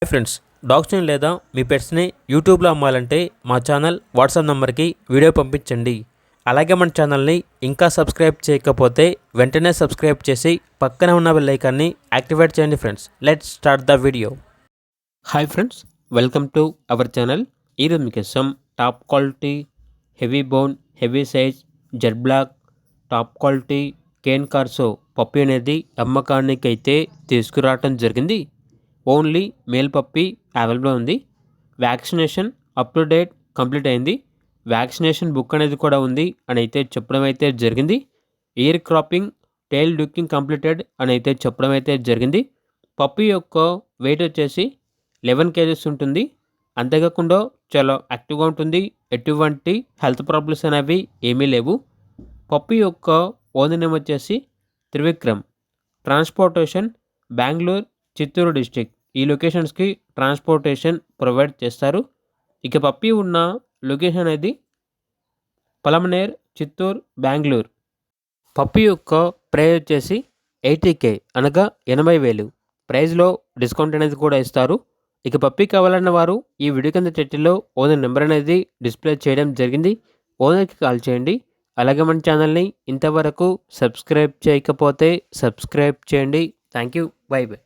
Hi friends, డాగ్స్ని లేదా మీ పెట్స్ని యూట్యూబ్లో అమ్మాలంటే మా ఛానల్ వాట్సాప్ నెంబర్కి వీడియో పంపించండి. అలాగే మన ఛానల్ని ఇంకా సబ్స్క్రైబ్ చేయకపోతే వెంటనే సబ్స్క్రైబ్ చేసి పక్కనే ఉన్న బెల్ ఐకాన్ని యాక్టివేట్ చేయండి friends. Let's start the video. Hi friends, welcome to our channel. ఈరోజు మీకోసం top quality heavy bone heavy size Z black top quality cane corso puppy అనేది అమ్మకానికి అయితే తీసుకురావటం జరిగింది. ఓన్లీ మేల్ పప్పి అవైలబుల్ ఉంది. Vaccination up to date complete అయింది. Vaccination book అనేది కూడా ఉంది అని అయితే చెప్పడం అయితే జరిగింది. Ear cropping tail docking completed అని అయితే చెప్పడం అయితే జరిగింది. పప్పి యొక్క వెయిట్ వచ్చేసి 11 kgs ఉంటుంది. అంతేకాకుండా చాలా యాక్టివ్గా ఉంటుంది. ఎటువంటి హెల్త్ ప్రాబ్లమ్స్ అనేవి ఏమీ లేవు. పప్పి యొక్క ఓనర్ నేమ్ వచ్చేసి త్రివిక్రమ్. ట్రాన్స్పోర్టేషన్ బెంగళూరు, చిత్తూరు డిస్టిక్ ఈ లొకేషన్స్కి ట్రాన్స్పోర్టేషన్ ప్రొవైడ్ చేస్తారు. ఇక పప్పి ఉన్న లొకేషన్ అనేది పలమనేర్, చిత్తూరు, బెంగళూరు. పప్పి యొక్క ప్రైస్ వచ్చేసి 80K అనగా 80,000. ప్రైస్లో డిస్కౌంట్ అనేది కూడా ఇస్తారు. ఇక పప్పి కావాలన్న వారు ఈ వీడియో కింద టైటిల్లో ఓనర్ నెంబర్ అనేది డిస్ప్లే చేయడం జరిగింది. ఓనర్కి కాల్ చేయండి. అలాగే మన ఛానల్ని ఇంతవరకు సబ్స్క్రైబ్ చేయకపోతే సబ్స్క్రైబ్ చేయండి. Thank you. By by.